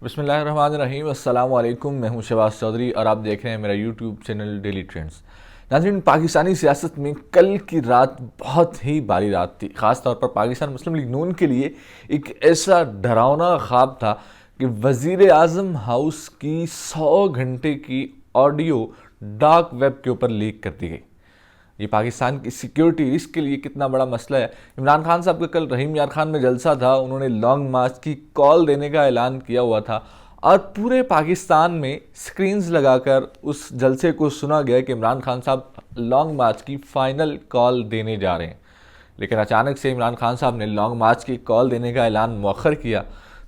बिस्मिल्लाहिर्रहमानिर्रहीम अस्सलाम वालेकुम। मैं हूं शहबाज चौधरी और आप देख रहे हैं मेरा यूट्यूब चैनल डेली ट्रेंड्स। नाज़रीन, पाकिस्तानी सियासत में कल की रात बहुत ही भारी रात थी। ख़ास तौर पर पाकिस्तान मुस्लिम लीग नून के लिए एक ऐसा डरावना ख्वाब था कि वज़ीर आज़म हाउस की 100 घंटे की ऑडियो डार्क वेब के ऊपर लीक कर दी गई। ये पाकिस्तान की सिक्योरिटी रिस्क के लिए कितना बड़ा मसला है। इमरान खान साहब का कल रहीम यार खान में जलसा था, उन्होंने लॉन्ग मार्च की कॉल देने का ऐलान किया हुआ था और पूरे पाकिस्तान में स्क्रीन्स लगाकर उस जलसे को सुना गया कि इमरान खान साहब लॉन्ग मार्च की फाइनल कॉल देने जा रहे हैं। लेकिन अचानक से इमरान खान साहब ने लॉन्ग मार्च की कॉल देने का ऐलान मौखर किया।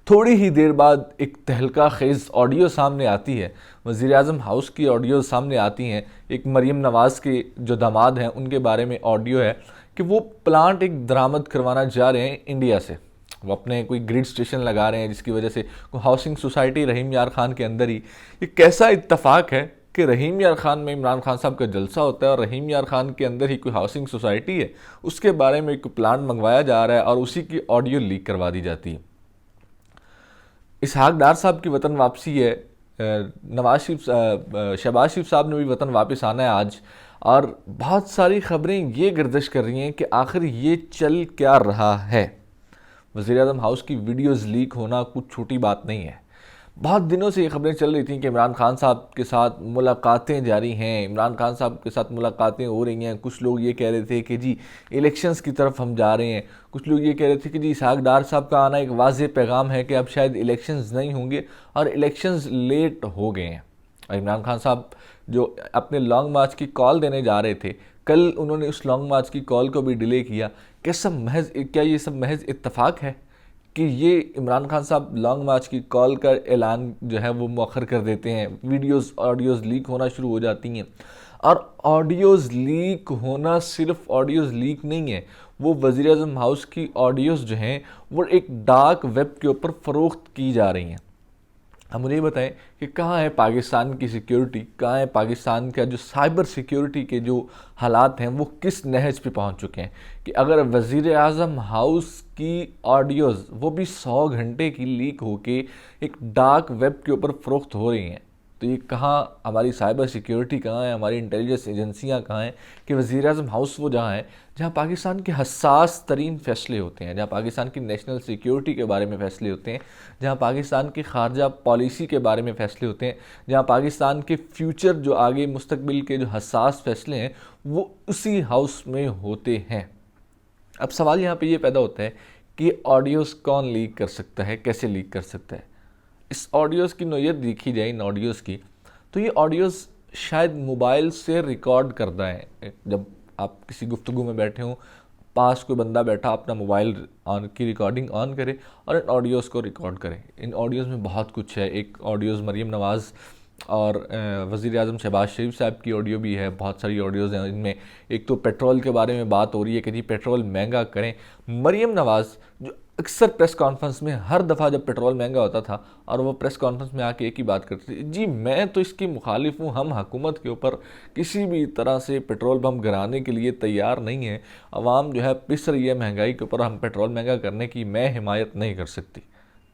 थोड़ी ही देर बाद एक तहलका खेज़ ऑडियो सामने आती है, वज़ीर आज़म हाउस की ऑडियो सामने आती हैं। एक मरीम नवाज़ के जो दामाद हैं उनके बारे में ऑडियो है कि वो प्लांट एक दरामद करवाना जा रहे हैं इंडिया से। वो अपने कोई ग्रिड स्टेशन लगा रहे हैं जिसकी वजह से हाउसिंग सोसाइटी रहीम यार खान के अंदर ही। ये कैसा इत्तफाक है कि रहीम यार खान में इमरान खान साहब का जलसा होता है और रहीम यार खान के अंदर ही कोई हाउसिंग सोसाइटी है, उसके बारे में एक प्लांट मंगवाया जा रहा है और उसी की ऑडियो लीक करवा दी जाती है। इसहाक डार साहब की वतन वापसी है। शहबाज शरीफ साहब ने भी वतन वापस आना है आज, और बहुत सारी खबरें ये गर्दिश कर रही हैं कि आखिर ये चल क्या रहा है। वज़ीर आज़म हाउस की वीडियोज़ लीक होना कुछ छोटी बात नहीं है। बहुत दिनों से ये खबरें चल रही थी कि इमरान खान साहब के साथ मुलाकातें जारी हैं, इमरान खान साहब के साथ मुलाकातें हो रही हैं। कुछ लोग ये कह रहे थे कि जी इलेक्शंस की तरफ हम जा रहे हैं, कुछ लोग ये कह रहे थे कि जी इसहाक डार साहब का आना एक वाज़ेह पैगाम है कि अब शायद इलेक्शंस नहीं होंगे और इलेक्शंस लेट हो गए हैं। और इमरान खान साहब जो अपने लॉन्ग मार्च की कॉल देने जा रहे थे, कल उन्होंने उस लॉन्ग मार्च की कॉल को भी डिले किया। क्या ये सब महज इत्तफाक है कि ये इमरान खान साहब लॉन्ग मार्च की कॉल का ऐलान जो है वो मौखर कर देते हैं, वीडियोस ऑडियोज़ लीक होना शुरू हो जाती हैं। और ऑडियोज़ लीक होना सिर्फ ऑडियोज़ लीक नहीं है, वो वज़ीर आज़म हाउस की ऑडियोज़ जो हैं वो एक डार्क वेब के ऊपर फ़रोख्त की जा रही हैं। अब मुझे ये बताएं कि कहाँ है पाकिस्तान की सिक्योरिटी, कहाँ है पाकिस्तान का जो साइबर सिक्योरिटी के जो हालात हैं वो किस नहज पे पहुँच चुके हैं कि अगर वज़ीर आज़म हाउस की ऑडियोज़ वो भी 100 घंटे की लीक होके एक डार्क वेब के ऊपर फ़रोख्त हो रही हैं, तो ये कहाँ हमारी साइबर सिक्योरिटी कहाँ है, हमारी इंटेलिजेंस एजेंसियाँ कहाँ हैं कि वज़ीर आज़म हाउस वो जहाँ है जहाँ पाकिस्तान के हसास तरीन फ़ैसले होते हैं, जहाँ पाकिस्तान की नेशनल सिक्योरिटी के बारे में फ़ैसले होते हैं, जहाँ पाकिस्तान की खारजा पॉलिसी के बारे में फ़ैसले होते हैं, जहाँ पाकिस्तान के फ्यूचर जो आगे मुस्तकबिल के जो हसास फ़ैसले हैं वो उसी हाउस में होते हैं। अब सवाल यहाँ पे ये पैदा होता है कि ऑडियोज़ कौन लीक कर सकता है, कैसे लीक कर सकता है। इस ऑडियोज़ की नोयत देखी जाए, इन ऑडियोज़ की, तो ये ऑडियोज़ शायद मोबाइल से रिकॉर्ड करता है। जब आप किसी गुफ्तगू में बैठे हों, पास कोई बंदा बैठा अपना मोबाइल ऑन की रिकॉर्डिंग ऑन करे और इन ऑडियोज़ को रिकॉर्ड करे। इन ऑडियोज़ में बहुत कुछ है। एक ऑडियोज़ मरीम नवाज़ और वज़ीर आज़म शहबाज शरीफ साहब की ऑडियो भी है। बहुत सारी ऑडियोज़ हैं इनमें। एक तो पेट्रोल के बारे में बात हो रही है कि जी पेट्रोल महंगा करें। मरीम नवाज़ जो अक्सर प्रेस कॉन्फ्रेंस में हर दफ़ा जब पेट्रोल महंगा होता था और वो प्रेस कॉन्फ्रेंस में आके एक ही बात करती थी, जी मैं तो इसकी मुखालिफ हूँ, हम हुकूमत के ऊपर किसी भी तरह से पेट्रोल बम गिराने के लिए तैयार नहीं है। आवाम जो है पिस रही है महंगाई के ऊपर, हम पेट्रोल महंगा करने की मैं हिमायत नहीं कर सकती।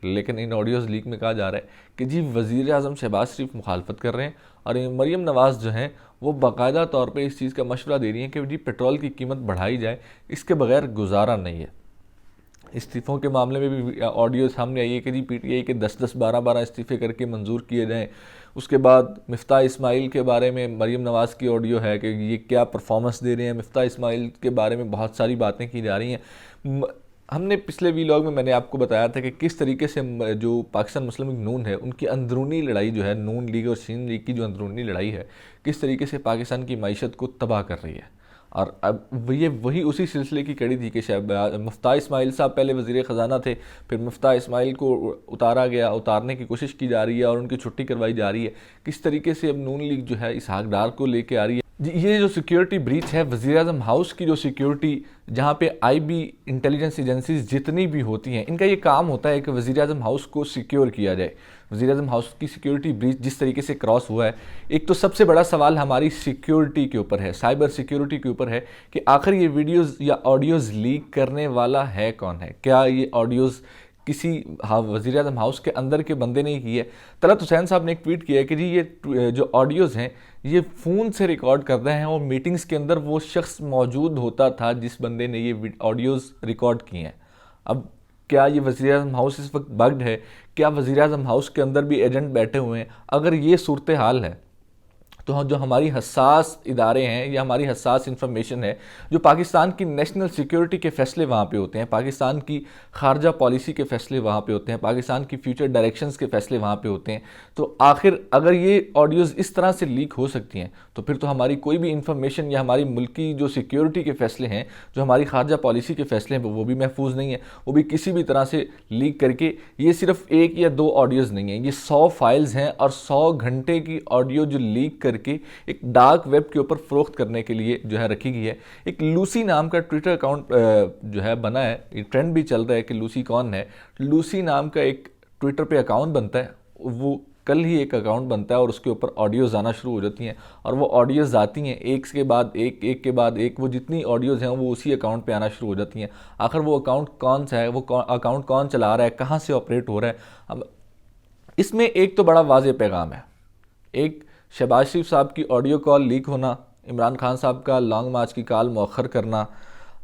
लेकिन इन ऑडियोज़ लीक में कहा जा रहा है कि जी वज़ीर आज़म शहबाज शरीफ मुखालफत कर रहे हैं और मरीम नवाज़ जो हैं वो बाकायदा तौर पे इस चीज़ का मशवरा दे रही हैं कि जी पेट्रोल की कीमत बढ़ाई जाए, इसके बगैर गुजारा नहीं है। इस्तीफ़ों के मामले में भी ऑडियो सामने आई है कि जी पीटीआई के 10-10, 12-12 इस्तीफ़े करके मंजूर किए जाएँ। उसके बाद मिफ्ता इस्माइल के बारे में मरीम नवाज़ की ऑडियो है कि ये क्या परफॉर्मेंस दे रहे हैं। मिफ्ता इस्माइल के बारे में बहुत सारी बातें की जा रही हैं। हमने पिछले वीलॉग में मैंने आपको बताया था कि किस तरीके से जो पाकिस्तान मुस्लिम लीग नून है उनकी अंदरूनी लड़ाई जो है, नून लीग और सीन लीग की जो अंदरूनी लड़ाई है, किस तरीके से पाकिस्तान की मईशत को तबाह कर रही है। और अब ये वही उसी सिलसिले की कड़ी थी कि शायद मुफ्ता इस्माइल साहब पहले वज़ीर ख़जाना थे, फिर मुफ्ता इस्माइल को उतारा गया, उतारने की कोशिश की जा रही है और उनकी छुट्टी करवाई जा रही है। किस तरीके से अब नून लीग जो है इसहाक डार को लेके आ रही है। ये जो सिक्योरिटी ब्रीच है वज़ीर आज़म हाउस की, जो सिक्योरिटी जहाँ पे आईबी इंटेलिजेंस एजेंसीज जितनी भी होती हैं, इनका ये काम होता है कि वज़ीर आज़म हाउस को सिक्योर किया जाए। वज़ीर आज़म हाउस की सिक्योरिटी ब्रीच जिस तरीके से क्रॉस हुआ है, एक तो सबसे बड़ा सवाल हमारी सिक्योरिटी के ऊपर है, साइबर सिक्योरिटी के ऊपर है कि आखिर ये वीडियोज़ या ऑडियोज़ लीक करने वाला है कौन है। क्या ये ऑडियोज़ किसी वज़ीर आज़म हाउस के अंदर के बंदे ने ही की है। तलत हुसैन साहब ने एक ट्वीट किया है कि जी ये जो ऑडियोज़ हैं ये फ़ोन से रिकॉर्ड कर रहे हैं और मीटिंग्स के अंदर वो शख्स मौजूद होता था जिस बंदे ने ये ऑडियोज़ रिकॉर्ड किए हैं। अब क्या ये वज़ीर आज़म हाउस इस वक्त बग्ड है? क्या वज़ीर आज़म हाउस के अंदर भी एजेंट बैठे हुए हैं? अगर ये सूरत हाल है तो जो हमारी हसास इदारे हैं या हमारी हसास इंफॉर्मेशन है, जो पाकिस्तान की नेशनल सिक्योरिटी के फ़ैसले वहाँ पे होते हैं, पाकिस्तान की खारजा पॉलिसी के फ़ैसले वहाँ पे होते हैं, पाकिस्तान की फ्यूचर डायरेक्शंस के फ़ैसले वहाँ पे होते हैं, तो आखिर अगर ये ऑडियोज़ इस तरह से लीक हो सकती हैं तो फिर तो हमारी कोई भी इंफॉर्मेशन या हमारी मुल्क की जो सिक्योरिटी के फ़ैसले हैं, जो हमारी खारजा पॉलिसी के फ़ैसले हैं, वो भी महफूज नहीं है, वो भी किसी भी तरह से लीक करके। ये सिर्फ एक या दो ऑडियोज़ नहीं हैं, ये 100 फाइल्स हैं और 100 घंटे की ऑडियो जो लीक करके एक डार्क वेब के ऊपर फरोख्त करने के लिए जो है रखी गई है। एक लूसी नाम का ट्विटर अकाउंट जो है बना है, ये ट्रेंड भी चल रहा है कि लूसी कौन है। लूसी नाम का एक ट्विटर पे अकाउंट बनता है, वो कल ही एक अकाउंट बनता है और उसके ऊपर ऑडियोज़ आना शुरू हो जाती हैं और वो ऑडियोज़ आती हैं एक के बाद एक, एक के बाद एक, वो जितनी ऑडियोज़ हैं वो उसी अकाउंट पे आना शुरू हो जाती हैं। आखिर वो अकाउंट कौन सा है, वो अकाउंट कौन चला रहा है, कहाँ से ऑपरेट हो रहा है? अब इसमें एक तो बड़ा वाज़ेह पैगाम है। एक, शहबाज शरीफ साहब की ऑडियो कॉल लीक होना, इमरान खान साहब का लॉन्ग मार्च की कॉल मौखर करना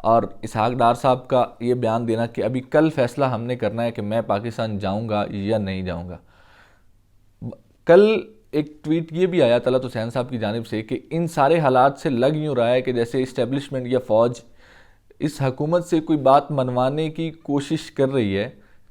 और इसहाक डार साहब का ये बयान देना कि अभी कल फैसला हमने करना है कि मैं पाकिस्तान जाऊंगा या नहीं जाऊंगा। कल एक ट्वीट ये भी आया तलत हुसैन साहब की जानिब से कि इन सारे हालात से लग यूँ रहा है कि जैसे इस्टेब्लिशमेंट या फ़ौज इस हुकूमत से कोई बात मनवाने की कोशिश कर रही है,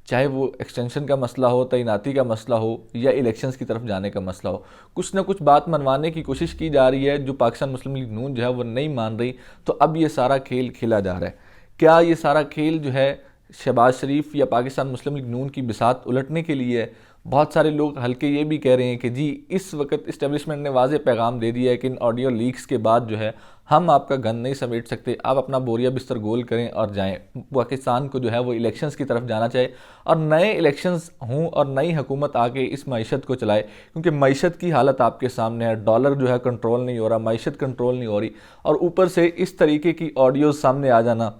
चाहे वो एक्सटेंशन का मसला हो, तैनाती का मसला हो या इलेक्शंस की तरफ जाने का मसला हो, कुछ ना कुछ बात मनवाने की कोशिश की जा रही है जो पाकिस्तान मुस्लिम लीग नून जो है वो नहीं मान रही। तो अब ये सारा खेल खेला जा रहा है। क्या ये सारा खेल जो है शहबाज शरीफ या पाकिस्तान मुस्लिम लीग नून की बिसात उलटने के लिए है? बहुत सारे लोग हल्के ये भी कह रहे हैं कि जी इस वक्त इस्टेब्लिशमेंट ने वाज़ेह पैगाम दे दिया है कि इन ऑडियो लीक्स के बाद जो है हम आपका गन नहीं समेट सकते, आप अपना बोरिया बिस्तर गोल करें और जाएं। पाकिस्तान को जो है वो इलेक्शंस की तरफ जाना चाहिए और नए इलेक्शंस हों और नई हुकूमत आके इस मईशत को चलाए, क्योंकि मईशत की हालत आपके सामने है। डॉलर जो है कंट्रोल नहीं हो रहा, मईशत कंट्रोल नहीं हो रही और ऊपर से इस तरीके की ऑडियोज़ सामने आ जाना,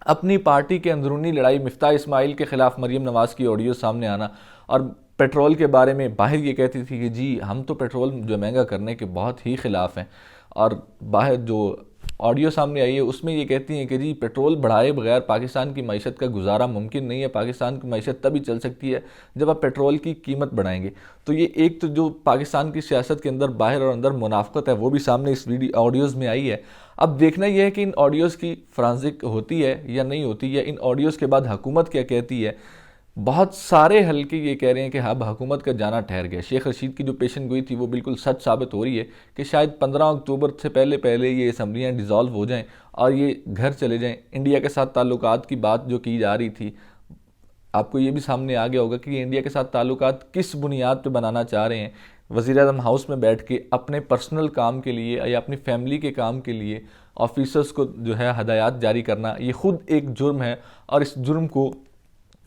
अपनी पार्टी के अंदरूनी लड़ाई मिफ्ता इस्माइल के ख़िलाफ़ मरीम नवाज़ की ऑडियो सामने आना और पेट्रोल के बारे में बाहर ये कहती थी कि जी हम तो पेट्रोल जो महंगा करने के बहुत ही ख़िलाफ़ हैं, और बाहर जो ऑडियो सामने आई है उसमें ये कहती हैं कि जी पेट्रोल बढ़ाए बगैर पाकिस्तान की मईशत का गुजारा मुमकिन नहीं है, पाकिस्तान की मईशत तभी चल सकती है जब आप पेट्रोल की कीमत बढ़ाएंगे। तो ये एक तो जो पाकिस्तान की सियासत के अंदर बाहर और अंदर मुनाफकत है वो भी सामने इस वीडियो ऑडियोज़ में आई है। अब देखना यह है कि इन ऑडियोज़ की फॉरेंसिक होती है या नहीं होती, या इन ऑडियोज़ के बाद हुकूमत क्या कहती है। बहुत सारे हल्के ये कह रहे हैं कि हाँ हुकूमत का जाना ठहर गया। शेख रशीद की जो पेशन गोई थी वो बिल्कुल सच साबित हो रही है कि शायद 15 अक्टूबर से पहले पहले ये असम्बलियाँ डिज़ोल्व हो जाएं और ये घर चले जाएं। इंडिया के साथ ताल्लुकात की बात जो की जा रही थी, आपको ये भी सामने आ गया होगा कि ये इंडिया के साथ ताल्लुकात किस बुनियाद पर बनाना चाह रहे हैं। वज़ीर आज़म हाउस में बैठ के अपने पर्सनल काम के लिए या अपनी फैमिली के काम के लिए ऑफिसर्स को जो है हदायत जारी करना, ये ख़ुद एक जुर्म है और इस जुर्म को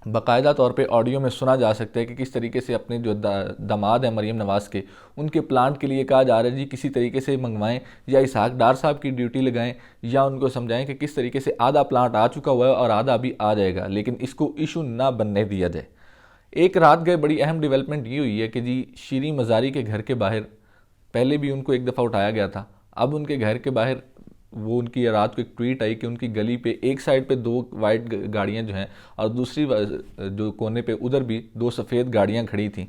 बाकायदा तौर पे ऑडियो में सुना जा सकता है कि किस तरीके से अपने जो दामाद हैं मरीम नवाज़ के, उनके प्लांट के लिए कहा जा रहा है जी किसी तरीके से मंगवाएं या इसहाक डार साहब की ड्यूटी लगाएं या उनको समझाएं कि किस तरीके से आधा प्लांट आ चुका हुआ है और आधा अभी आ जाएगा, लेकिन इसको इशू ना बनने दिया जाए। एक रात गए बड़ी अहम डेवलपमेंट ये हुई है कि जी शीरी मज़ारी के घर के बाहर पहले भी उनको एक दफ़ा उठाया गया था, अब उनके घर के बाहर वो उनकी रात को एक ट्वीट आई कि उनकी गली पे एक साइड पे 2 वाइट गाड़ियां जो हैं और दूसरी जो कोने पे उधर भी 2 सफ़ेद गाड़ियां खड़ी थीं।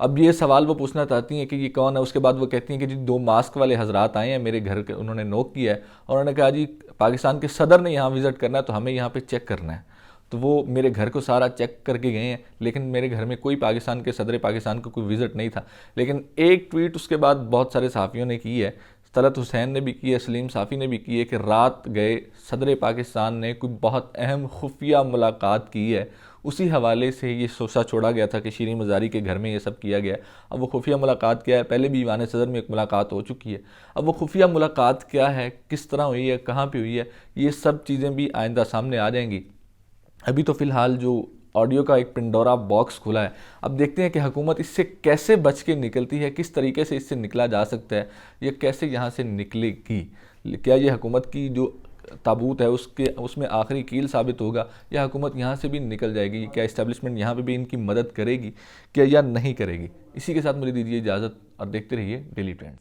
अब ये सवाल वो पूछना चाहती हैं कि ये कौन है। उसके बाद वो कहती हैं कि जी 2 मास्क वाले हजरात आए हैं मेरे घर के, उन्होंने नोक किया है और उन्होंने कहा जी पाकिस्तान के सदर ने यहाँ विज़िट करना है तो हमें यहाँ पर चेक करना है। तो वो मेरे घर को सारा चेक करके गए हैं, लेकिन मेरे घर में कोई पाकिस्तान के सदर पाकिस्तान का कोई विज़िट नहीं था। लेकिन एक ट्वीट उसके बाद बहुत सारे सहाफ़ियों ने की है, तलत हुसैन ने भी की है, सलीम साफ़ी ने भी की है कि रात गए सदर पाकिस्तान ने कोई बहुत अहम खुफिया मुलाकात की है। उसी हवाले से ये सोचा छोड़ा गया था कि शीरी मज़ारी के घर में ये सब किया गया। अब वो खुफिया मुलाकात क्या है, पहले भी ईवान सदर में एक मुलाकात हो चुकी है। अब वो खुफिया मुलाकात क्या है, किस तरह हुई है, कहाँ पर हुई है, ये सब चीज़ें भी आइंदा सामने आ जाएंगी। अभी तो फ़िलहाल जो ऑडियो का एक पिंडोरा बॉक्स खुला है, अब देखते हैं कि हुकूमत इससे कैसे बच के निकलती है, किस तरीके से इससे निकला जा सकता है या कैसे यहाँ से निकलेगी। क्या ये हुकूमत की जो ताबूत है उसमें आखिरी कील साबित होगा, या हुकूमत यहाँ से भी निकल जाएगी? क्या इस्टेब्लिशमेंट यहाँ पे भी इनकी मदद करेगी क्या या नहीं करेगी? इसी के साथ मुझे दीजिए इजाज़त और देखते रहिए डेली ट्रेंड्स।